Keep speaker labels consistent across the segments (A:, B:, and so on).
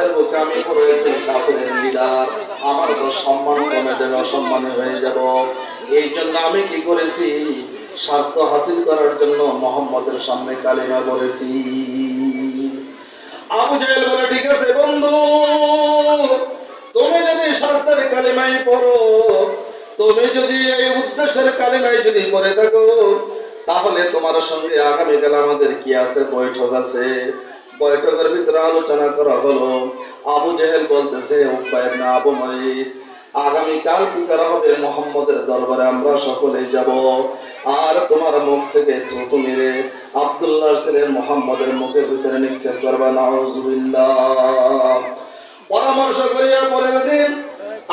A: পাহাড়ের বুকে আমি পুরো একজন কাফেরের লিডার, আমার তো সম্মান কমে যাবে, অসম্মানে হয়ে যাব। এই জন্য আমি কি করেছি, স্বার্থ হাসিল করার জন্য মোহাম্মদের সামনে কালিমা পড়েছি। আবু জাহেল বলে, ঠিক আছে বন্ধু, তুমি যদি স্বার্থের কালিমাই পড়ো, তুমি যদি এই উদ্দেশ্যের কালিমাই যদি পড়ে থাকো, তাহলে তোমার সঙ্গে আগামীকাল আমাদের কি আছে, বৈঠক আছে। বৈঠকের ভিতরে আলোচনা করা হলো। আবু জাহেল বলতেছে, উকবা ইবনে আবু মুঈত, আগামীকাল কি করা হবে, মুহাম্মদের দরবারে আমরা সকলে যাব, আর তোমার মুখ থেকে থুতু মেরে আব্দুল্লাহর ছেলে মুহাম্মদের মুখের ভিতরে নিক্ষেপ করবা। নাউযুবিল্লাহ। পরামর্শ করিয়া পরের দিন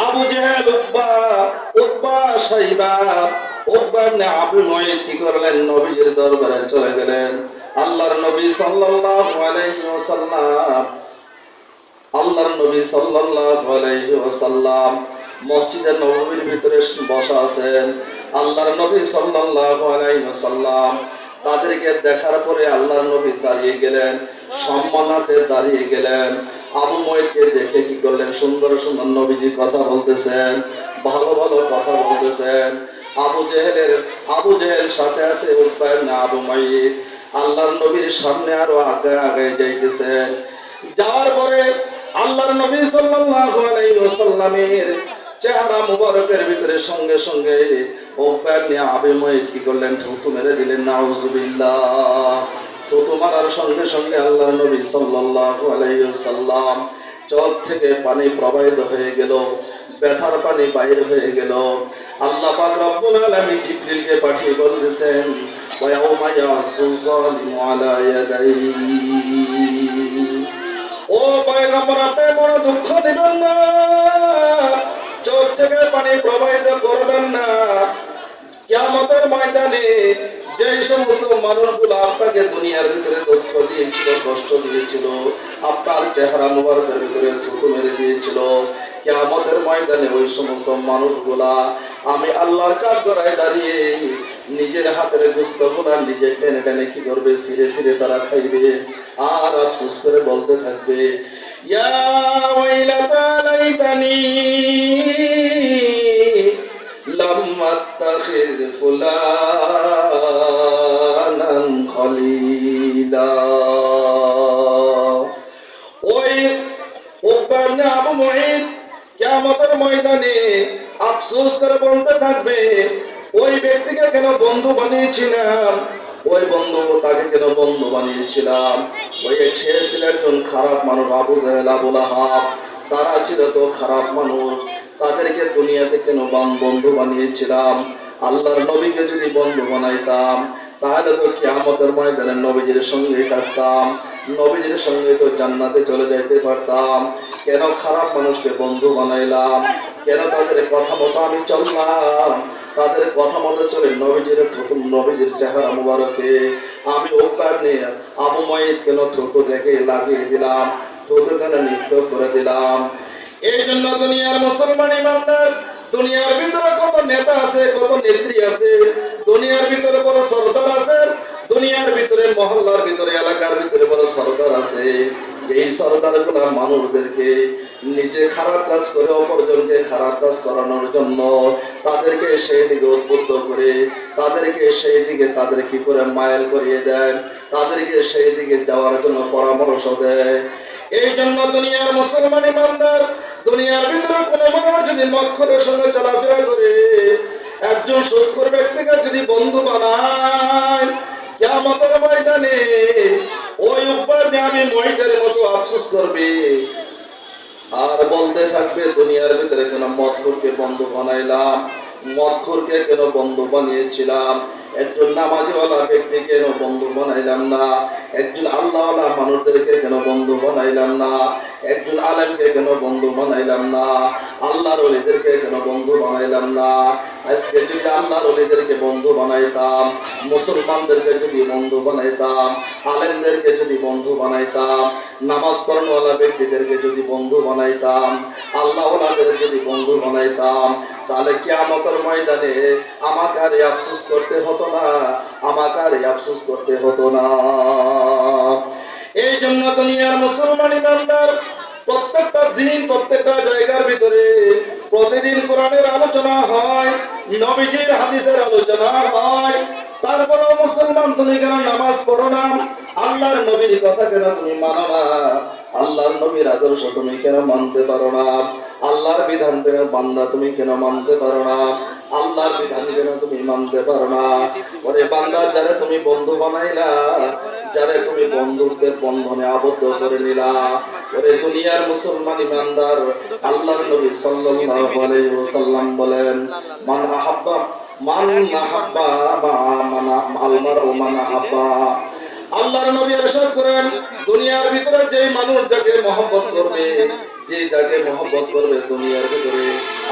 A: আবু জাহেল, উকবা, শাইবা, উকবা ইবনে আবু মুঈত কি করলেন, নবীজির দরবারে চলে গেলেন। আল্লাহর নবী সাল্লাল্লাহু আলাইহি ওয়াসাল্লাম মসজিদের নববীর ভিতরে বসা আছেন। আল্লাহর নবী সাল্লাল্লাহু আলাইহি ওয়াসাল্লাম তাদেরকে দেখার পরে আল্লাহর নবী দাঁড়িয়ে গেলেন, সম্মানার্থে দাঁড়িয়ে গেলেন। আবু মুঈতকে দেখে কি করলেন, সুন্দর সুন্দর নবীজি কথা বলতেছেন, ভালো ভালো কথা বলতেছেন। আবু জাহেল সাথে আছে উকবা ইবনে আবু মুঈত, আল্লাহর নবীর সামনে আরো আগে আগে যাইতেছেন। যাওয়ার পরে আল্লাহর নবী সাল্লাল্লাহু আলাইহি ওয়াসাল্লামের চেহারা মুবারকের ভিতরে সঙ্গে সঙ্গে উকবা ইবনে আবু মুঈত কি করলেন, থুতু মেরে দিলেন। নাউযুবিল্লাহ। থুতু মারার সঙ্গে সঙ্গে আল্লাহর নবী সাল্লাল্লাহু আলাইহি ওয়াসাল্লাম চোখ থেকে পানি প্রবাহিত হয়ে গেল, ব্যথার পানি বাইর হয়ে গেল। আল্লাহ পাক রব্বুল আলামিন জিবরিলকে পাঠিয়ে বলতেছেন, ওয়া ইয়াউমা ইয়াকুল যালিমু আলা ইয়াদাইহি, ও পয়গম্বর, আপনি বড় দুঃখ দিবেন না, চোখ থেকে পানি প্রবাহিত করবেন না। কিয়ামতের ময়দানে যে সমস্ত মানুষগুলো আপনাকে দুনিয়ার ভিতরে দুঃখ দিয়েছিল, কষ্ট দিয়েছিল, আপনার চেহারা মুবারকের ভিতরে থুতু মেরে দিয়েছিল, কিয়ামতের ময়দানে ওই সমস্ত মানুষগুলা আমি আল্লাহর কাঠগড়ায় দাঁড়িয়ে নিজের হাতের গোশতগুলা নিজে টেনে টেনে কি করবে, ছিঁড়ে ছিঁড়ে তারা খাইবে, আর আফসোস করে বলতে থাকবে, ইয়া ওয়াইলাতা লাইতানি লাম আত্তাখিয ফুলানান খলিলা। ওই উকবা ইবনে আবু মুঈত কিয়ামতের ময়দানে আফসোস করে বলতে থাকবে, ওই ব্যক্তিকে কেন বন্ধু বানিয়েছিলাম, ওই বন্ধু তাকে কেন বন্ধু বানিয়েছিলাম। ওই সে ছিল একজন খারাপ মানুষ, আবু জাহেল, আবু লাহাব, তারা ছিল তো খারাপ মানুষ, তাদেরকে দুনিয়াতে কেন বন্ধু বানিয়েছিলাম। আল্লাহর নবীকে যদি বন্ধু বানাইতাম, তাহলে তো কিয়ামতের ময়দানে নবীজির সঙ্গে থাকতাম, নবীজির সঙ্গে তো জান্নাতে চলে যাইতে পারতাম। কেন খারাপ মানুষকে বন্ধু বানাইলাম, কেন তাদের কথা মতো আমি চললাম, তাদের কথা মতো চলে নবীজির চেহারা মুবারকে আমি উকবা ইবনে আবু মুঈত কেন থুতু দেখে লাগিয়ে দিলাম, থুতু কেন নিক্ষেপ করে দিলাম। এই জন্য দুনিয়ার মুসলমান ইমানদার, দুনিয়ার ভিতরে কত নেতা আছে, কত নেত্রী আছে, দুনিয়ার ভিতরে বড় সরদার আছে, দুনিয়ার ভিতরে মহল্লার ভিতরে এলাকার ভিতরে বড় সরদার আছে। এই সরদার গুলা মানুষদেরকে নিজে খারাপ কাজ করে অপরজনকে খারাপ কাজ করানোর জন্য তাদেরকে সেই দিকে উদ্বুদ্ধ করে, তাদেরকে সেই দিকে তাদের কি করে মাইল করিয়ে দেয়, তাদেরকে সেই দিকে যাওয়ার জন্য পরামর্শ দেয়। এই জন্য দুনিয়ার মুসলমান ইমানদার, দুনিয়ার ভিতরে কোনো মানুষ যদি মদখোরের সঙ্গে চলাফেরা করে, একজন সুদখোর ব্যক্তিকে যদি বন্ধু বানায়, কিয়ামতের ময়দানে ওই উকবা ইবনে আবু মুঈতের মতো আফসোস করবে আর বলতে থাকবে, দুনিয়ার ভিতরে কেন মদখোরকে বন্ধু বানাইলাম, মদখোরকে কেন বন্ধু বানিয়েছিলাম, একজন নামাজীওয়ালা ব্যক্তি কেন বন্ধু বানাইলাম না, একজন আল্লাহওয়ালা মানুষদেরকে কেন বন্ধু বানাইলাম না, একজন আলেমকে কেন বন্ধু বানাইলাম না, আল্লাহর ওলিদেরকে কেন বন্ধু বানাইলাম না। আজকে যদি আল্লাহর ওলিদেরকে বন্ধু বানাইতাম, মুসলমানদেরকে যদি বন্ধু বানাইতাম, আলেমদেরকে যদি বন্ধু বানাইতাম, নামাজ পড়ানোওয়ালা ব্যক্তিদেরকে যদি বন্ধু বানাইতাম, আল্লাহওয়ালাদের যদি বন্ধু বানাইতাম, তাহলে কিয়ামতের ময়দানে আমাকে আর আফসোস করতে হতো না, আমাকে আর আফসোস করতে হতো না। এই জন্য দুনিয়ার মুসলমান ইমানদার, প্রত্যেকটা দিন প্রত্যেকটা জায়গার ভিতরে প্রতিদিন কোরআনের আলোচনা হয়, নবীজির হাদিসের আলোচনা হয়। তারপরে মুসলমান তুমি কেন নামাজ পড়ো না? আল্লাহর নবীর কথা কেন তুমি মানো না? আল্লাহর নবীর আদর্শ তুমি কেন মানতে পারো না? আল্লাহর বিধান কেন বান্দা তুমি কেন মানতে পারো না? আল্লাহর বিধান কেন তুমি মানতে পারো না? ওরে বান্দা, যারা তুমি বন্ধু বানাইলা, যারা তুমি বন্ধুত্বের বন্ধনে আবদ্ধ করে নিলা, ওরে দুনিয়ার মুসলমান ইমানদার, আল্লাহর নবী সাল্লাল্লাহু আলাইহি ওয়াসাল্লাম বলেন, মান আহাব্বা মান আহাব্বা। আল্লাহর নবী ইরশাদ করেন, দুনিয়ার ভিতরে যে মানুষ যাকে মহব্বত করবে, যে যাকে মহব্বত করবে দুনিয়ার ভিতরে,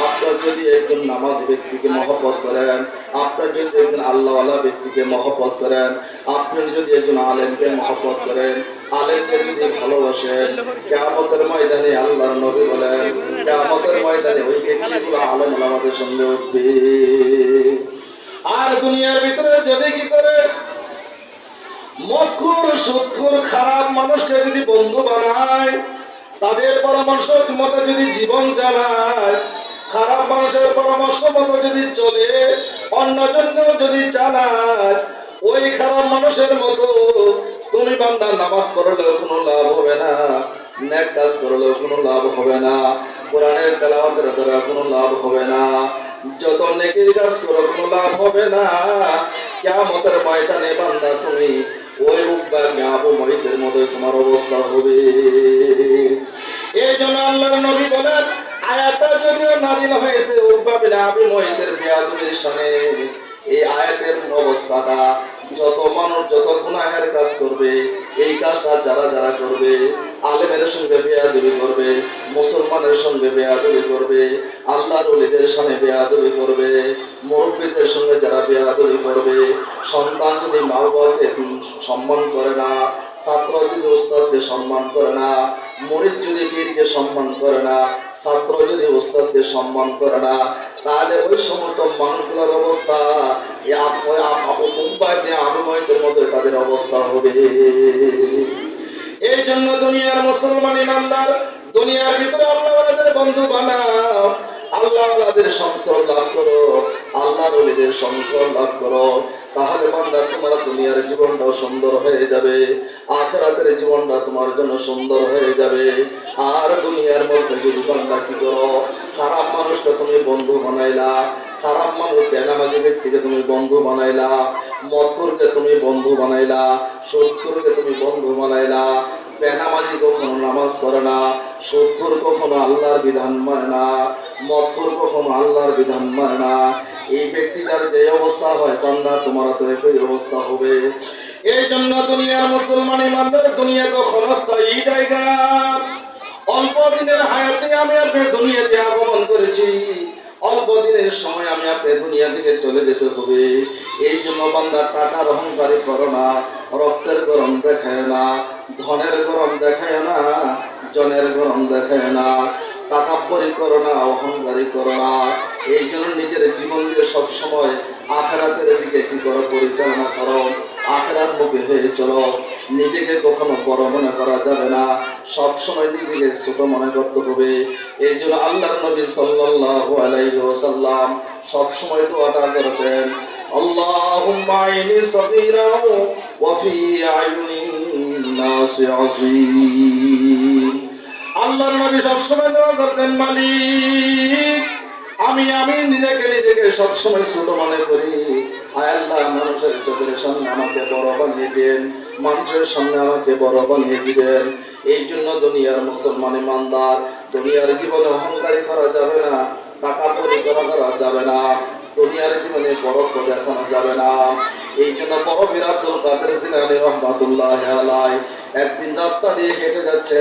A: আপনার যদি একজন নামাজি ব্যক্তিকে মহব্বত করেন, আপনার যদি একজন আল্লাহওয়ালা ব্যক্তিকে মহব্বত করেন, আপনি যদি একজন আলেমকে মহব্বত করেন, আলেমকে যদি ভালোবাসেন, কিয়ামতের ময়দানে আল্লাহর নবী বলেন, কিয়ামতের ময়দানে ওই ব্যক্তিগুলো আলেম ওলামাদের সঙ্গে উঠবে। আর দুনিয়ার ভিতরে যদি কি করে মদখোর, সুদখোর, খারাপ মানুষকে যদি বন্ধু বানায়, তাদের পরামর্শ মতো যদি জীবন চালায়, খারাপ মানুষের পরামর্শ মতো যদি চলে, অন্যজনকেও যদি চালায়, ওই খারাপ মানুষের মতো তুমি বান্দা নামাজ পড়লেও কোনো লাভ হবে না, নেক কাজ করলেও কোনো লাভ হবে না, কোরআনের তেলাওয়াতের দ্বারা কোনো লাভ হবে না, যত নেকির কাজ করো কোনো লাভ হবে না। কিয়ামতের ময়দানে বান্দা তুমি ওই উকবা ইবনে আবু মুঈতের মতো তোমার অবস্থা হবে। এই জন্য আল্লাহর নবী বলেন, আয়াতটা যদিও নাযিল হয়েছে উকবা ইবনে আবু মুঈতের বেয়াদবির শানে, এই আয়াতের অবস্থাটা যত মানুষ যত গুনাহের কাজ করবে, এই কাজটা যারা যারা করবে, আলেমের সঙ্গে বেয়াদবি করবে, মুসলমানের সঙ্গে বেয়াদবি করবে, আল্লাহর ওলিদের সামনে বেয়াদবি করবে, মুরব্বিদের সঙ্গে যারা বেয়াদবি করবে, সন্তান যদি মা বাবাকে সম্মান করে না, ছাত্র যদি উস্তাদকে সম্মান করে না, মুরিদ যদি পীরকে সম্মান করে না, ছাত্র যদি উস্তাদকে সম্মান করে না, তাহলে ওই সমস্ত মানুষগুলোর অবস্থা আবু মুঈতের মধ্যে তাদের অবস্থা হবে। এই জন্য দুনিয়ার মুসলমান ইমানদার, দুনিয়ার ভিতরে আল্লাহওয়ালাদের বন্ধু বানাও, আল্লাহওয়ালাদের সংসর্গ লাভ করো, আল্লাহর ওলিদের সংসর্গ লাভ করো, তাহলে বান্দা তোমার দুনিয়ার জীবনটাও সুন্দর হয়ে যাবে, আখিরাতের জীবনটা তোমার জন্য সুন্দর হয়ে যাবে। আর দুনিয়ার মধ্যে যদি বান্দা কি করো, খারাপ মানুষকে তুমি বন্ধু বানাইলা, খারাপ মানুষ বেনামাজি ব্যক্তিকে তুমি বন্ধু বানাইলা, মদখোরকে তুমি বন্ধু বানাইলা, সুদখোরকে তুমি বন্ধু বানাইলা। বেনামাজি কখনো নামাজ পড়ে না, সুদখোর কখনো আল্লাহর বিধান মানে না, মদখোর কখনো আল্লাহর বিধান মানে না। এই ব্যক্তিটার যে অবস্থা হয়, বান্দা তোমারও তো একই অবস্থা হবে। এই জন্য দুনিয়ার মুসলমান ইমানদার, দুনিয়া তো ক্ষণস্থায়ী জায়গা। অল্প দিনের হায়াতে আমি আপনি দুনিয়াতে আগমন করেছি, অল্প দিনের সময় আমি আপনি দুনিয়া থেকে চলে যেতে হবে। এই জন্য বান্দা টাকার অহংকারী করো না, রক্তের গরম দেখায় না, ধনের গরম দেখায় না, জনের গরম দেখায় না, তাকাব্বুরি করো না, অহংকারী করো না। এই জন্য নিজের জীবন দিয়ে সবসময় আখিরাতের দিকে কি করো, পরিচালনা করো, আখিরাত মুখী হয়ে চলো। নিজেকে কখনো বড় মনে করা যাবে না, সবসময় নিজেকে ছোট মনে করতে হবে। এই জন্য আল্লাহর নবী সাল্লাল্লাহু আলাইহি ওয়াসাল্লাম সবসময় দোয়াটা করতেন, আল্লাহুম্মা আইনি সগীরা ওয়া ফি আইয়ুনিন নাসি আযীম। আল্লাহর নবী সবসময় দোয়া করতেন, মালিক আমি নিজেকে সবসময় ছোট মনে করি, আয় আল্লাহ মানুষের চোখের সামনে আমাকে বড় বানিয়ে দেন, মানুষের সামনে আমাকে বড় বানিয়ে দিবেন। এই জন্য দুনিয়ার মুসলমান ইমানদার, দুনিয়ার জীবনে অহংকারী করা যাবে না, টাকা পরি করা যাবে না, দুনিয়ার জীবনে বড়ত্ব দেখানো যাবে না। এই জন্য বড় পীর আব্দুল কাদের জিলানী রাহমাতুল্লাহি আলাইহি একদিন রাস্তা দিয়ে হেঁটে যাচ্ছে,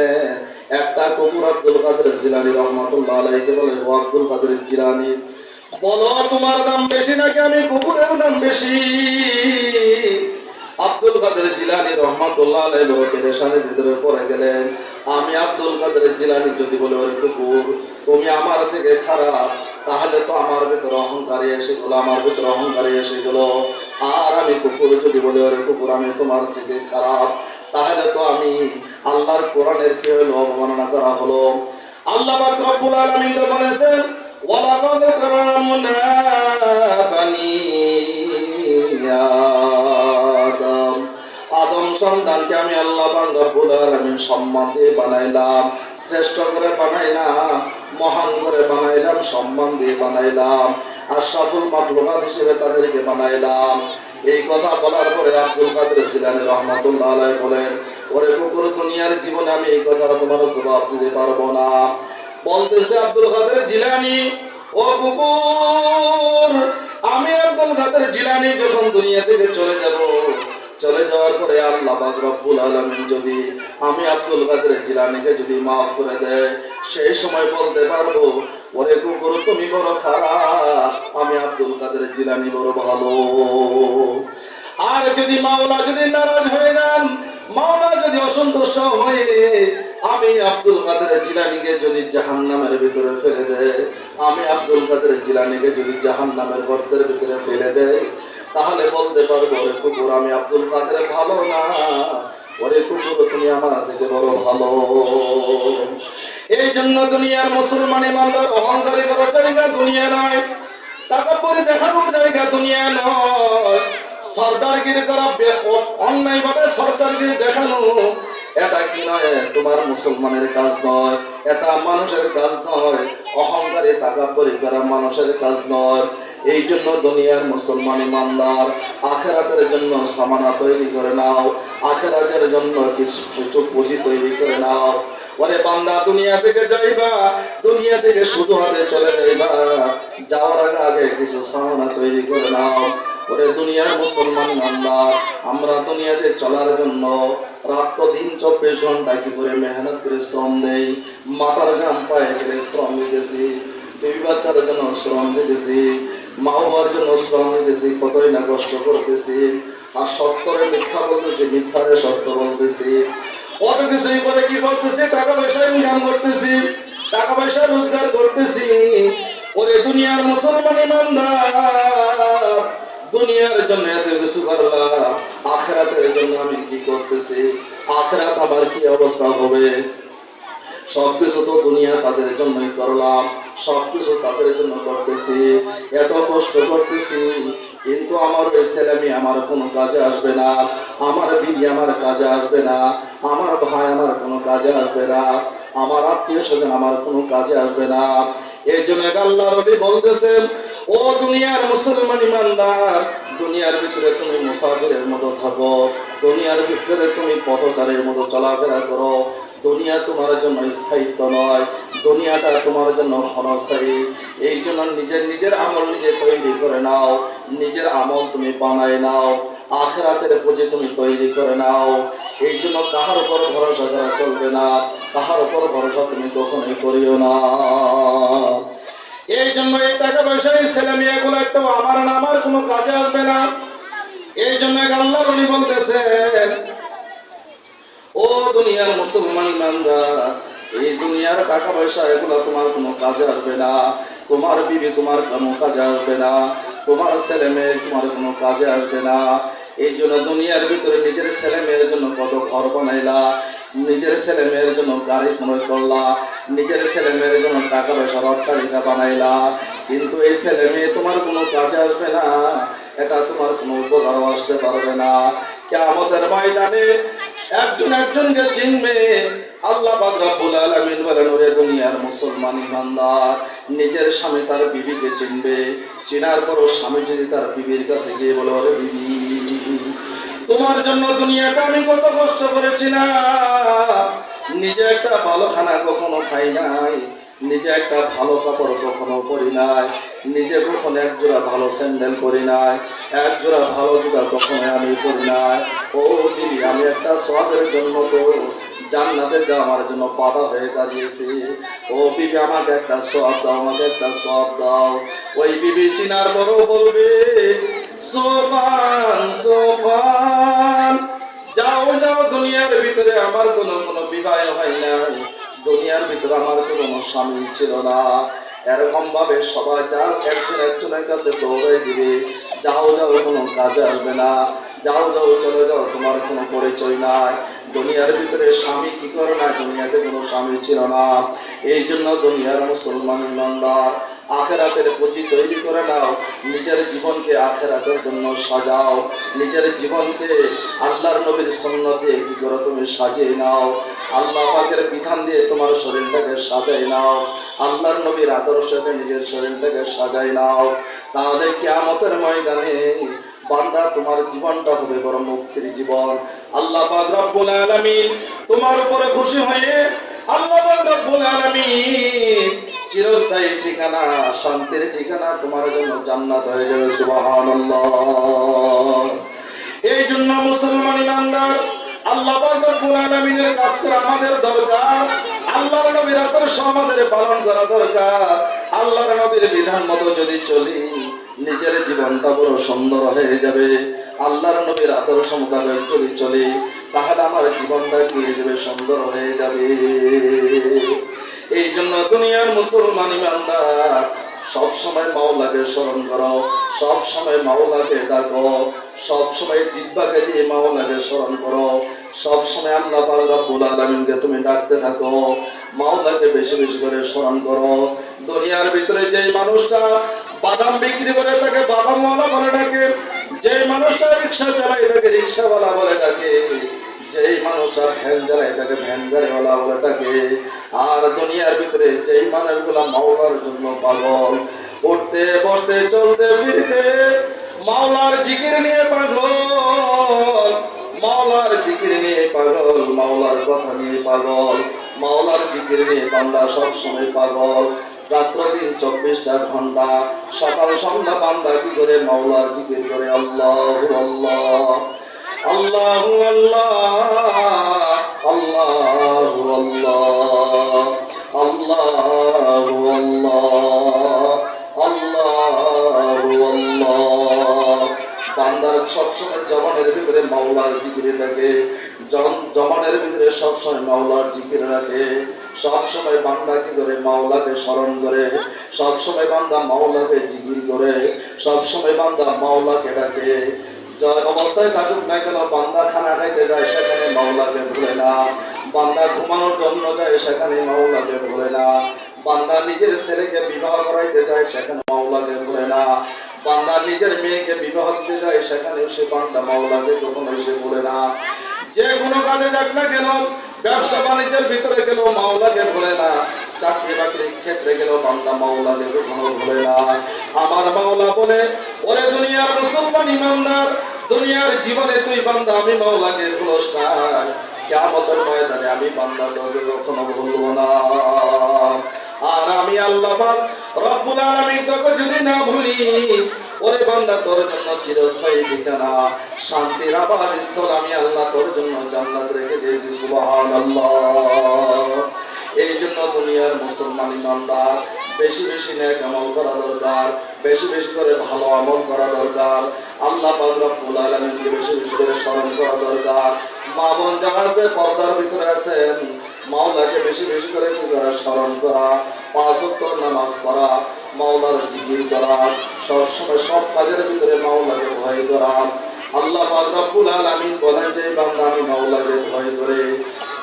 A: একটা কুকুর আব্দুল কাদের জিলানী রাহমাতুল্লাহি আলাইহি বলে, ও আব্দুল কাদের জিলানী, বলো তোমার দাম বেশি নাকি আমি কুকুরের দাম বেশি? আব্দুল কাদের জিলানী রাহমাতুল্লাহি আলাইহি বলে পেরেশানির ভিতরে পড়ে গেলেন। আমি আব্দুল কাদের জিলানী যদি বলে, ওরে কুকুর তুমি আমার থেকে খারাপ, তাহলে তো আমার ভিতরে অহংকারী এসে গেল, আমার ভিতরে অহংকারী এসে গেল। আর আমি কুকুর যদি বলে, ওরে কুকুর আমি তোমার থেকে খারাপ, তাহলে তো আমি আল্লাহর কোরআনের কি হলো অবমাননা করা হলো। আল্লাহ পাক রব্বুল আলামিন তো বলেছেন ওয়ালাকাদ কারামনা বানি আদম, আদম সন্তানকে আমি আল্লাহ পাক রব্বুল আলামিন সম্মান দিয়ে বানাইলাম, শ্রেষ্ঠ করে বানাইলাম, মহান করে বানাইলাম, সম্মান দিয়ে বানাইলাম, আশরাফুল মাখলুকাত হিসেবে তাদেরকে বানাইলাম। এই কথা বলার পরে আব্দুল কাদের জিলানী রাহমাতুল্লাহ আলাইহি বলেন, ওরে কুকুর, দুনিয়ার জীবনে আমি এই কথা তোমার জবাব দিতে পারবো না। বলতেছে আব্দুল কাদের জিলানী, ও কুকুর, আমি আব্দুল কাদের জিলানী যখন দুনিয়া থেকে চলে যাব, চলে যাওয়ার পরে আল্লাহ পাক রব্বুল আলামিন যদি আমি আব্দুল কাদের জিলানীকে যদি মাফ করে দেয়, সেই সময় বলতে পারবো ওরে কুকুর, তুমি বড় খারাপ, আমি আব্দুল কাদের জিলানী বড় ভালো। আর যদি মাওলা যদি নারাজ হয়ে যান, মাওলা যদি অসন্তুষ্ট হয়ে আমি আব্দুল কাদের জিলানীকে যদি জাহান্নামের ভিতরে ফেলে দেয়, আমি আব্দুল কাদের জিলানীকে যদি জাহান্নামের গর্তের ভিতরে ফেলে দেয়, তাহলে বলতে পারবো ওরে কুকুর, আমি আব্দুল কাদের ভালো না, ওরে কুকুর, তুমি আমার থেকে বড় ভালো। এই জন্য দুনিয়ার মুসলমান ইমানদার অহংকারী করার জায়গা দুনিয়া নয়, টাকা পরে দেখানোর জায়গা দুনিয়া নয়, সরদারগিরি করা অন্যায় ভাবে সরদারগিরি দেখানো এটা কি নয়, তোমার মুসলমানের কাজ নয়, এটা মানুষের কাজ নয়, অহংকারে টাকা পরে করা মানুষের কাজ নয়। এই জন্য দুনিয়ার মুসলমান ইমানদার আখিরাতের জন্য সামানা তৈরি করে নাও, আখিরাতের জন্য কিছু পুঁজি তৈরি করে নাও। ওরে বান্দা, দুনিয়া থেকে যাইবা, দুনিয়া থেকে শুধু হাতে চলে যাইবা, যাওয়ার আগে কিছু সামানা তৈরি করে নাও। ওরে দুনিয়ার মুসলমান ইমানদার, আমরা দুনিয়াতে চলার জন্য রাত দিন 24 ঘন্টা কি করে মেহনত করে শ্রম দেই, মাথার ঘাম পায়ে করে শ্রম দিতেছি, বেবি বাচ্চার জন্য শ্রম দিতেছি, মা বাবার জন্য শ্রম দিতেছি, কতই না কষ্ট করতেছি, আর সত্তরে মিথ্যা বলতেছি, মিথ্যারে সত্য বলতেছি, কত কিছুই করে কি করতেছি, টাকা পয়সা ইনকাম করতেছি, টাকা পয়সা রোজগার করতেছি। ওরে দুনিয়ার মুসলমান ইমানদার, দুনিয়ার জন্য এত কিছু করলাম, আখিরাতের জন্য আমি কি করতেছি, আখিরাত আমার কি অবস্থা হবে? সবকিছু তো দুনিয়া তাদের জন্যই করলাম, সবকিছু তাদের জন্য করতেছি, এত কষ্ট করতেছি, কিন্তু আমার ওই ছেলে মেয়ে আমার কোনো কাজে আসবে না, আমার বিবি আমার কাজে আসবে না, আমার ভাই আমার কোনো কাজে আসবে না, আমার আত্মীয় স্বজন আমার কোনো কাজে আসবে না। এই জন্য আল্লাহ নবী বলতেছেন, ও দুনিয়ার মুসলমান ইমানদার, দুনিয়ার ভিতরে তুমি মুসাফিরের মতো থাকো, দুনিয়ার ভিতরে তুমি পথচারীর মতো চলাফেরা করো। দুনিয়া তোমার জন্য স্থায়িত্ব নয়, দুনিয়াটা তোমার জন্য ক্ষণস্থায়ী। এই জন্য নিজের আমল নিজে তৈরি করে নাও, নিজের আমল তুমি বানায় নাও, আখিরাতের পুঁজি তুমি তৈরি করে নাও। এই জন্য কাহার উপর ভরসা করা চলবে না, কাহার উপর ভরসা তুমি কখনোই করিও না। এই জন্য এই টাকা পয়সা এই ছেলে মেয়েগুলো একটু আমার না, আমার কোনো কাজে আসবে না। এই জন্য আল্লাহ নবী বলতেছেন, ও দুনিয়ার মুসলমান ইমানদার, এই দুনিয়ার টাকা পয়সা এগুলো তোমার কোনো কাজে আসবে না, তোমার বিবি তোমার কোনো কাজে আসবে না, তোমার ছেলে মেয়ে তোমার কোনো কাজে আসবে না। এই জন্য দুনিয়ার ভিতরে নিজের ছেলে মেয়ের জন্য কত ঘর বানাইলা, নিজের ছেলে মেয়ের জন্য গাড়ি ক্রয় করলা, নিজের ছেলে মেয়ের জন্য টাকা পয়সা অট্টালিকা বানাইলা, কিন্তু এই ছেলে মেয়ে তোমার কোনো কাজে আসবে না, এটা তোমার কোনো উপকারও আসতে পারবে না। কিয়ামতের ময়দানে একজন একজনকে চিনবে। আল্লাহ পাক রব্বুল আলামিন বলেন, ওরে দুনিয়ার মুসলমান ইমানদার, নিজের স্বামী তার বিবিকে চিনবে, চেনার পরও স্বামী যদি তার বিবির কাছে গিয়ে বলে, ওরে বিবি, তোমার জন্য দুনিয়াটা আমি কত কষ্ট করেছি না, নিজে একটা ভালো খানা কখনো খাই নাই, নিজে একটা ভালো কাপড় কখনো পরি নাই, নিজে কখনো এক জোড়া ভালো স্যান্ডেল পরি নাই, এক জোড়া ভালো জুতা কখনো আমি পরি নাই। ও দিদি, আমি একটা সওয়াবের জন্য তো জান্নাতে যাওয়া আমার জন্য বাধা হয়ে দাঁড়িয়েছে। ও বিবি, আমাকে একটা সওয়াব দাও, আমাকে একটা সওয়াব দাও। ওই বিবি চিনার পরও বলবে, সোবান সোবান, যাও যাও, দুনিয়ার ভিতরে আমার কোনো বিবাহ হয় নাই, দুনিয়ার ভিতরে আমার কোনো স্বামী ছিল না। এরকম ভাবে সবাই যার একজনের কাছে দৌড়াই দিবে, যাও যাও, কোনো কাজে আসবে না, যাও যাও, চলে যাও, তোমার কোনো পরিচয় নাই, দুনিয়ার ভিতরে স্বামী কি করে না, দুনিয়াতে কোনো স্বামী ছিল না। এই জন্য দুনিয়ার মুসলমান ইমানদার আখেরাতের পুঁজি তৈরি করে নাও, নিজের জীবনকে আখেরাতের জন্য সাজাও, নিজের জীবনকে আল্লাহর নবীর সুন্নতে কি করে তুমি সাজিয়ে নাও, আল্লাহ পাকের বিধান দিয়ে তোমার শরীরটাকে সাজাই নাও, আল্লাহর নবীর আদর্শকে নিজের শরীরটাকে সাজাই নাও। তাহলে কিয়ামতের ময়দানে বান্দা তোমার জীবনটা হবে বড় মুক্তির জীবন। আল্লাহ পাক রব্বুল আলামিন তোমার উপরে খুশি হয়ে আল্লাহ পাক রব্বুল আলামিন চিরস্থায়ী ঠিকানা, শান্তির ঠিকানা তোমার জন্য জান্নাত হয়ে যাবে। সুবহানাল্লাহ। এই জন্য মুসলমান ইমানদার আল্লাহ পাক রব্বুল আলামিনের কাজ করা আমাদের দরকার, আল্লাহর নবীর আদর্শ আমাদের পালন করা দরকার। আল্লাহর নবীর বিধান মতো যদি চলি নিজের জীবনটা বড় সুন্দর হয়ে যাবে। আল্লাহর নবীর আদর্শ মোতাবেক যদি চলি তাহলে আমার জীবনটা কি হয়ে যাবে, সুন্দর হয়ে যাবে। এই জন্য দুনিয়ার মুসলমান ইমানদার সব সময় মাওলাকে স্মরণ করো, সব সময় মাওলাকে ডাকো, সব সময় জিহ্বাকে দিয়ে মাওলাকে স্মরণ করো, সব সময় আল্লাহ পাক রব্বুল আলামিনকে তুমি ডাকতে থাকো, মাওলাকে বেশি বেশি করে স্মরণ করো। দুনিয়ার ভিতরে যে মানুষটা বাদাম বিক্রি করে তাকে বাদামওয়ালা বলে ডাকে, যে মানুষটা রিক্সা চালায় তাকে রিক্সাওয়ালা বলে ডাকে, যেই মানুষটা ভ্যান চালায় তাকে ভ্যান গাড়িওয়ালা বলে ডাকে। আর দুনিয়ার ভিতরে যেই মানুষগুলা মাওলার জন্য পাগল, উঠতে বসতে চলতে ফিরতে মাওলার জিকির নিয়ে পাগল, মাওলার জিকির নিয়ে পাগল, মাওলার কথা নিয়ে পাগল, মাওলার জিকির নিয়ে বান্দা সব সময় পাগল। রাত্র দিন 24টা ঘন্টা সকাল সন্ধ্যা বান্দা কি করে মাওলার জিকির করে। আল্লাহু আল্লাহ, আল্লাহু আল্লাহ, আল্লাহু আল্লাহ, আল্লাহু আল্লাহ, আল্লাহু আল্লাহ। বান্দার সবসময় জবানের ভিতরে মাওলার জিকিরে থাকে, জবানের ভিতরে সবসময় মাওলার জিকির রাখে। সবসময় বান্দা কি করে মাওলাকে স্মরণ করে, সবসময় বান্দা মাওলাকে জিকির করে, সবসময় বান্দা মাওলাকে ডাকে। জয় অবস্থায় থাকুক না কেন বান্দা খানা খাইতে যায় সেখানে মাওলাকে ভুলে না, বান্দা ঘুমানোর জন্য যায় সেখানে মাওলাকে ভুলে না, বান্দা নিজের ছেলেকে বিবাহ করাইতে যায় সেখানে মাওলাকে ভুলে না, বান্দা নিজের মেয়েকে বিবাহ দিতে যায় সেখানে সে বান্দা মাওলাকে কখনো সে ভুলে না। যে কোনো কাজে যাক না কেন, ব্যবসা বাণিজ্যের ভিতরে গেল মাওলাকে ভুলে না, চাকরি বাকরির ক্ষেত্রে গেল বান্দা মাওলাকে কখনো ভুলে না। আমার মাওলা বলে, ওরে দুনিয়ার মুসলমান ইমানদার, দুনিয়ার জীবনে তুই বান্দা আমি মাওলাকে ভুলস না, কিয়ামতের ময়দানে আমি বান্দা তোকে কখনো ভুলবো না। আর আমি আল্লাহ পাক রব্বুল আলামিন তোকে যদি না ভুলি, ওরে বান্দা তোর জন্য চিরস্থায়ী ঠিকানা, শান্তির আবার স্থল আমি আল্লাহ তোর জন্য জান্নাত রেখে দিয়েছি। সুবহানাল্লাহ। এই জন্য দুনিয়ার মুসলমান ইমানদার বেশি বেশি নেক আমল করা দরকার, বেশি বেশি করে ভালো আমল করা দরকার, আল্লাহ পাক রব্বুল আলামিনকে বেশি বেশি করে স্মরণ করা দরকার। মা বোন যারা আছে পর্দার ভিতরে আছেন, মাওলাকে বেশি বেশি করে স্মরণ করা, 5 ওয়াক্ত নামাজ পড়া, মাওলার জিকির করা, সব সময় সব কাজের ভিতরে মাওলাকে ভয় করা। আল্লাহ পাক রব্বুল আলামিন বলেন, যে বান্দা আমি মাওলাকে ভয় করে,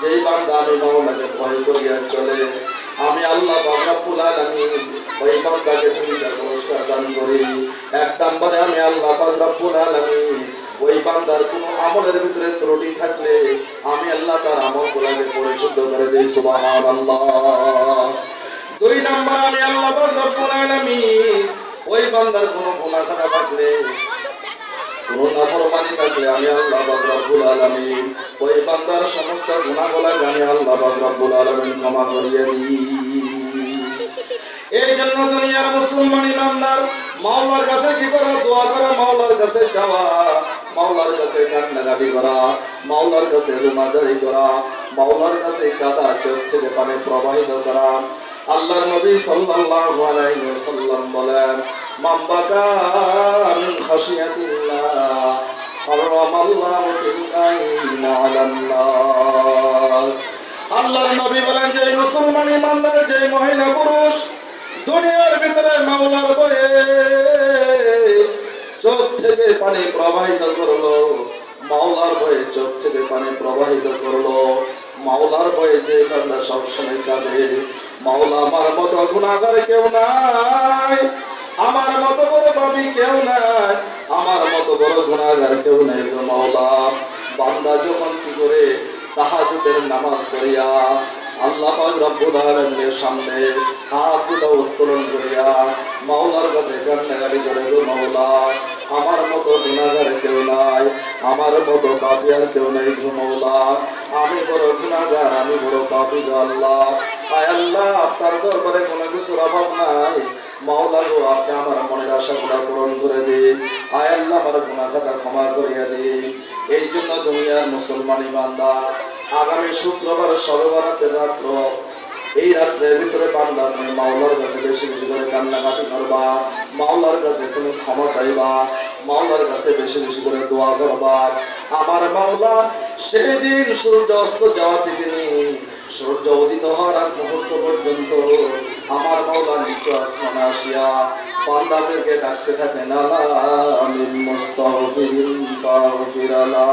A: যেই বান্দা আমি মাওলাকে ভয় করিয়া চলে, আমি আল্লাহ পাক রব্বুল আলামিন ওই বান্দাকে 3টা পুরস্কার দান করি। 1 নম্বরে আমি আল্লাহ পাক রব্বুল আলামিন ওই বান্দার কোন আমলের ভিতরে ত্রুটি থাকলে আমি আল্লাহ তার আমলগুলোকে পরিশুদ্ধ করে দেই। সুবহানাল্লাহ। 2 নম্বর আমি আল্লাহ পাক রব্বুল আলামিন ওই বান্দার কোন গুনাহ থাকলে, কোন নাফরমানি থাকলে আমি আল্লাহ পাক রব্বুল আলামিন ওই বান্দার সমস্ত গুনাহগুলোকে আমি আল্লাহ পাক রব্বুল আলামিন ক্ষমা করিয়ে দিই। এই জন্য দুনিয়ার মুসলমান ইমানদার মাওলার কাছে কি করা, দোয়া করা, মাওলার কাছে যাওয়া, মাওলার কাছে কান্নাকাটি করা, মাওলার কাছে রুমাদারি করা, মাওলার কাছে কাদা চোখ থেকে পানি প্রবাহিত করা। আল্লাহর নবী সাল্লাল্লাহু আলাইহি ওয়াসাল্লাম বলেন, মান বাকা মিন খাশিয়াতিল্লাহ হারামাল্লাহু তিলআইনা আলান নার। আল্লাহর নবী বলেন, যে মুসলমান ইমানদার, যে মহিলা পুরুষ দুনিয়ার ভিতরে মাওলার ভয়ে চোখ থেকে পানি প্রবাহিত করলো, মাওলার ভয়ে চোখ থেকে পানি প্রবাহিত করলো। মাওলার ভয়ে যে বান্দা সবসময় কাঁদে, মাওলা আমার মতো গুনাহগার কেউ নাই, আমার মতো বড় পাপী কেউ নাই, আমার মতো বড় গুনাহগার কেউ নাই গো মাওলা। বান্দা যখন কি করে তাহাজ্জুদের নামাজ পড়িয়া আল্লাহ পাক রব্বুল আলামিনের সামনে হাত দুটো উত্তোলন করিয়া মাওলার কাছে কান্নাকাটি করে গো মাওলা, আমার মতো গুনাহগার কেউ নাই, আমার মতো পাপী আর কেউ নাই গো মাওলা। আমি বড় গুনাহগার, আমি বড় পাপী গো আল্লাহ। আয় আল্লাহ, আপনার দরবারে কোনো কিছুর অভাব নাই। মাওলা গো, আপনি আমার মনের আশাগুলো পূরণ করে দিন। আয় আল্লাহ, আমার গুনাহ খাতা ক্ষমা করিয়া দিন। এই জন্য দুনিয়ার মুসলমান ইমানদার, আগামী শুক্রবার শবে বরাতের রাত্র, এই রাত্রের ভিতরে বান্দা তুমি মাওলার কাছে বেশি বেশি করে কান্নাকাটি করবা, মাওলার কাছে তুমি ক্ষমা চাইবা, মাওলার কাছে বেশি বেশি করে দোয়া করবা। আমার মাওলা সেই দিন সূর্য অস্ত যাওয়া থেকে নিয়ে সূর্য উদিত হওয়ার আগ মুহূর্ত পর্যন্ত আমার মাওলা নিত্য আসমানে আসিয়া বান্দাদেরকে ডাকতে থাকেন, আলামিন মুস্তাগফিরিন ফাগফিরাল্লাহ।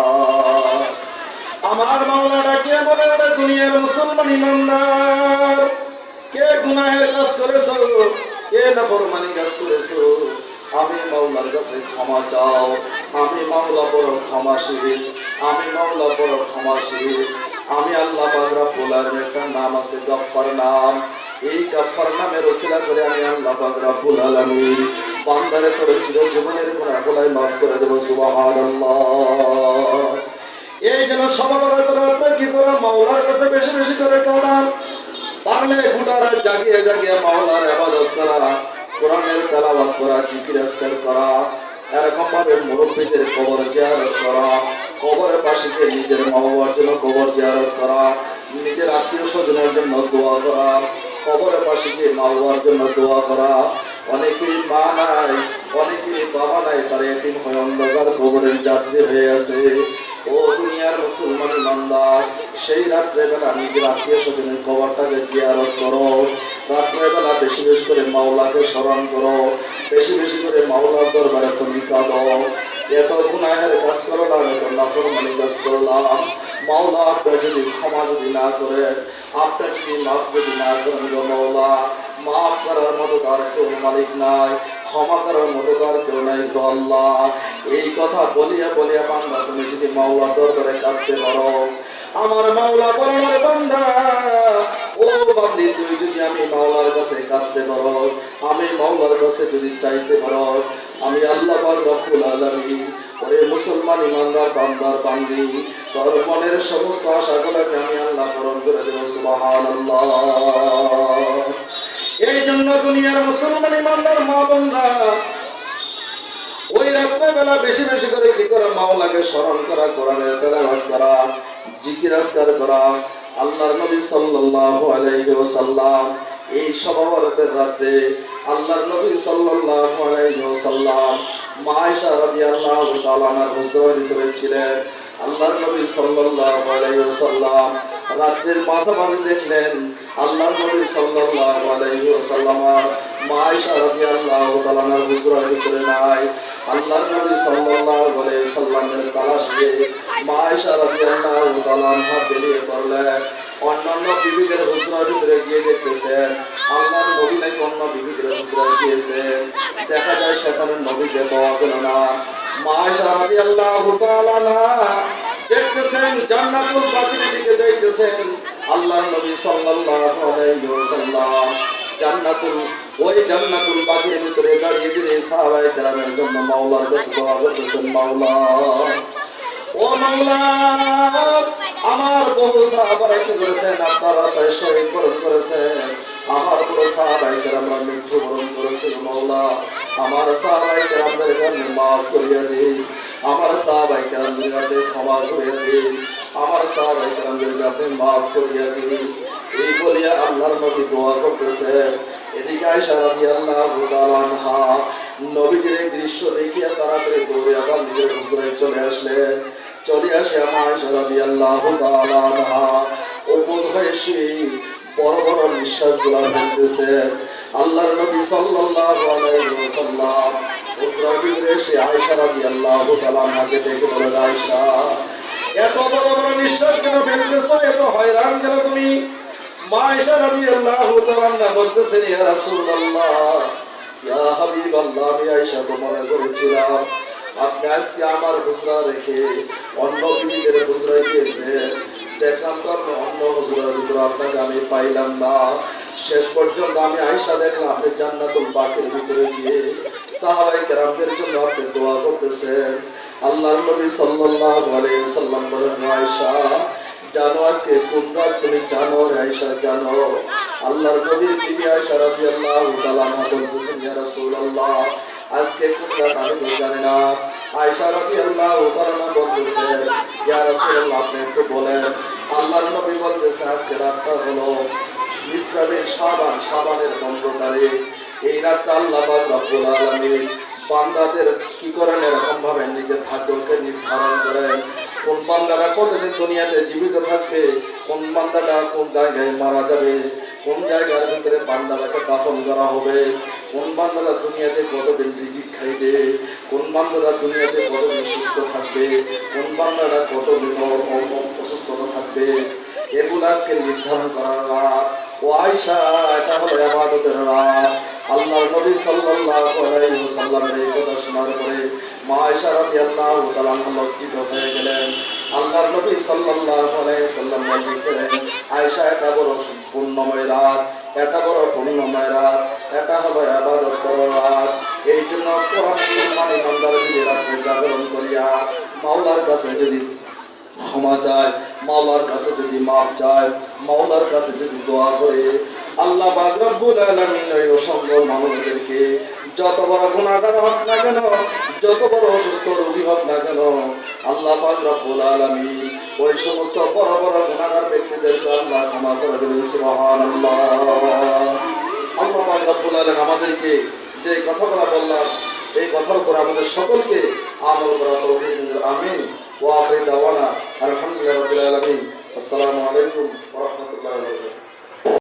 A: আমার মাওলা ডাকিয়া বলে, দুনিয়ার মুসলমান ইমানদার, কে গুনাহের কাজ করেছো, কে নাফরমানি কাজ করেছো, আমি মাওলার কাছে ক্ষমা চাও। আমি মাওলা বড় ক্ষমাশীল, আমি মাওলা বড় ক্ষমাশীল। আমি আল্লাহ পাক রব্বুল আলামিনের একটা নাম আছে গফফার নাম। এই গফফার নামের ওসিলা করে আমি আল্লাহ পাক রব্বুল আলামিন বান্দারে তোর চিরজীবনের গুনাহগুলো মাফ করে দেব। সুবহানাল্লাহ। এই জন্য সবার কি করে মাওলার কাছে বেশি বেশি করে কাঁদান, পারলে গোটা রাত জাগিয়ে জাগিয়ে মাওলার ইবাদত করা, কোরআনের তেলাওয়াত করা, জিকির আজকার করা, এরকম ভাবে মুরব্বীদের কবর জিয়ারত করা, কবরের পাশে গিয়ে নিজের মা বাবার জন্য কবর জিয়ারত করা, নিজের আত্মীয় স্বজনের জন্য দোয়া করা, কবরের পাশে গিয়ে মা বাবার জন্য দোয়া করা। অনেকেরই মা নাই, অনেকেরই বাবা নাই, তারা এতিম হয়ে অন্ধকার কবরের যাত্রী হয়ে আছে। ও দুনিয়ার মুসলমান ইমানদার, সেই রাত্রেবেলা নিজের আত্মীয় স্বজনের কবরটাকে জিয়ারত করো, রাত্রেবেলা বেশি বেশি করে মাওলাকে স্মরণ করো, বেশি বেশি করে মাওলার দরবারে তুমি কাঁদো। এত গুনাহের কাজ করলাম, এত নাফরমানি কাজ করলাম, মাওলা আপনার যদি ক্ষমা যদি না করে, আপনার যদি মাফ যদি না করেন গো মাওলা, মাফ করার মতো তার কেউ মালিক নাই, ক্ষমা করার মতো তার কেউ নাই গো আল্লাহ। এই কথা বলিয়া বলিয়া বান্দা তুমি যদি মাওলা দরবারে কাঁদতে পারো, আমার মাওলা বলার বান্দা, ও বান্দি তুই যদি আমি মাওলার কাছে কাঁদতে পারো, আমি মাওলার কাছে যদি চাইতে পারো, আমি আল্লাহ পাক রব্বুল আলামিন ওরে মুসলমান ইমানদার বান্দার বান্দি তোর মনের সমস্ত আশাগুলোকে আমি আল্লাহ পূরণ করে দেব। সুবহানাল্লাহ। এই জন্য দুনিয়ার মুসলমান ইমানদার মা বোনরা, ওই রাত্রেবেলা বেশি বেশি করে কি করে মাওলাকে স্মরণ করা, কোরআনের তেলাওয়াত করা, জিকির আজকার করা। আল্লাহর নবী সাল্লাল্লাহু আলাইহি ওয়াসাল্লাম এই শবে বরাতের রাতে আল্লাহর নবী সাল্লাল্লাহু আলাইহি ওয়াসাল্লাম মা আয়েশা রাদিয়াল্লাহু তাআলা আনহার হুজুরের ভিতরে ছিলেন। আল্লাহর নবী সাল্লাল্লাহু আলাইহি ওয়াসাল্লাম রাতের মাঝামাঝি দেখলেন আল্লাহর নবী সাল্লাল্লাহু আলাইহি ওয়াসাল্লাম মা আয়েশা রাদিয়াল্লাহু তাআলা আনহার হুজুরের ভিতরে নাই। আল্লাহর নবী সাল্লাল্লাহু আলাইহি ওয়াসাল্লামের তালাশে মা আয়েশা রাদিয়াল্লাহু তাআলা আনহা বেরিয়ে পড়লেন। অন্যান্য বিবিদের হুজুরের ভিতরে গিয়ে দেখতেছেন আল্লাহর নবী নাকি অন্য বিবিদের হুজুরে গিয়েছেন, দেখা যায় সেখানে নবীকে পাওয়া গেল না। মা আয়েশা রাদিয়াল্লাহু তাআলা আনহা দেখতেছেন জান্নাতুল বাকির দিকে যাইতেছেন। আল্লাহর নবী সাল্লাল্লাহু আলাইহি ওয়াসাল্লাম জান্নাতুল বাকির ভিতরে দাঁড়িয়ে দিয়ে সাহাবায়ে কেরামের জন্য মাওলার কাছে দোয়া করতেছেন, মাওলা ও মাওলা, আমার বহু সাহাবারা কি করেছেন আপনার রাস্তায় শহীদ বরণ করেছেন, আমার পুরো সাহাবায়ে কেরামরা মৃত্যুবরণ করেছিল, মাওলা আমার সাহাবায়ে কেরামদের জন্য মাফ করিয়া দিন, আমার সাহাবায়ে কেরামদের কাছে ক্ষমা করিয়া দিন, আমার সাহাবায়ে কেরামদের কাছে মাফ করিয়া দিন। এই বলিয়া আল্লাহর নবী দোয়া করতেছেন। এদিকে আয়েশা রাদিয়াল্লাহু তাআলা আনহা নবীজির এই দৃশ্য দেখিয়া তাড়াতাড়ি দৌড়ে আবার নিজের হুজুরে চলে আসলেন। চলে আসে আমার আয়েশা রাদিয়াল্লাহু তাআলা আনহা উপর হয়ে বড় বড় নিঃশ্বাস গুলা ফেলতেছে। আল্লাহর নবী সাল্লাল্লাহু আলাইহি ওয়াসাল্লাম হুজরার ভিতরে এসে আয়েশা রাদিয়াল্লাহু তাআলা আনহাকে ডেকে বলে, আয়েশা, এত বড় বড় নিঃশ্বাস কেন ফেলতেছো, এত হয়রান কেন তুমি? মা আয়েশা রাদিয়াল্লাহু তাআলা আনহা বলতেছেন, ইয়া রাসূলুল্লাহ, ইয়া হাবিবাল্লাহ, আমি আয়েশা তো মনে করেছিলাম আপনি আজকে আমার হুজরা রেখে অন্য বিবিদের হুজরায় গিয়েছেন। দেখলাম তো আপনি অন্য হুজরার ভিতরে আপনাকে আমি পাইলাম না। শেষ পর্যন্ত আমি আয়েশা দেখলাম আপনি জান্নাতুল বাকির ভিতরে গিয়ে সাহাবায়ে কেরামদের জন্য আপনি দোয়া করতেছেন। আল্লাহর নবী সাল্লাল্লাহু আলাইহি ওয়াসাল্লাম বলেন, আয়েশা জানো আজকে কোন রাত? তুমি জানো রে আয়েশা, জানো? আল্লাহর নবীর বিবি আয়েশা রাদিয়াল্লাহু তাআলা আনহা বলতেছেন, ইয়া রাসূলুল্লাহ, আজকে কোন রাত আমি তো জানি না। আয়েশা রাদিয়াল্লাহু তাআলা বলতেছেন, ইয়া রাসূলুল্লাহ, আপনি একটু বলেন। আল্লাহর নবী বলতেছেন, আজকে রাতটা হলো ইসরাফিল শাবানের 15 তারিখ। এই রাতটা আল্লাহ পাক রব্বুল আলামিন বান্দাদের কি করেন, এরকম ভাবে নিজের ভাগ্যকে নির্ধারণ করেন। কোন বান্দারা কতদিন দুনিয়াতে জীবিত থাকবে, কোন বান্দাটা কোন জায়গায় মারা যাবে, কোন জায়গার ভিতরে বান্দাটাকে দাফন করা হবে, কোন বান্দারা দুনিয়াতে কতদিন রিজিক খাইবে, কোন বান্দারা দুনিয়াতে কতদিন সুস্থ থাকবে, কোন বান্দারা কতদিন অসুস্থতা থাকবে, এগুলো আজকে নির্ধারণ করার রাত। ও আয়েশা, এটা হলো ইবাদতের রাত। আল্লাহর নবী সাল্লাল্লাহু আলাইহি ওয়াসাল্লামের এই কথা শোনার পরে মা আয়েশা রাদিয়াল্লাহু তাআলা আনহা লজ্জিত হয়ে গেলেন। আল্লাহর নবী সাল্লাল্লাহু আলাইহি ওয়াসাল্লাম বলেছেন, আয়েশা, এটা বড় পুণ্যময় রাত, এটা বড় পুণ্যময় রাত, এটা হলো ইবাদত করার রাত। এই জন্য কোরআন মানে বান্দার দিকে রাতে জাগরণ করিয়া মাওলার কাছে যদি ক্ষমা চায়, মাওলার কাছে যদি মাফ চায়, মাওলার কাছে যদি দোয়া করে, আল্লাহ পাক রব্বুল আলামিন ওই অসংখ্য মানবদেরকে যত বড় গুনাহগার হোক না কেন, যত বড় অসুস্থ রোগী হোক না কেন, আল্লাহ পাক রব্বুল আলামিন ওই সমস্ত বড় বড় গুনাহগার ব্যক্তিদেরকে আল্লাহ ক্ষমা করে দেবেন। সুবহানাল্লাহ। আল্লাহ পাক রব্বুল আলামিন আমাদেরকে যে কথাগুলো বললাম, এই কথার উপর আমাদের সকলকে আমল করা তৌফিক দিন। আমিন। ওয়া আখির দাওয়ানা আলহামদুলিল্লাহি রাব্বিল আলামিন। আসসালামু আলাইকুম ওয়া রাহমাতুল্লাহি ওয়া বারাকাতুহু।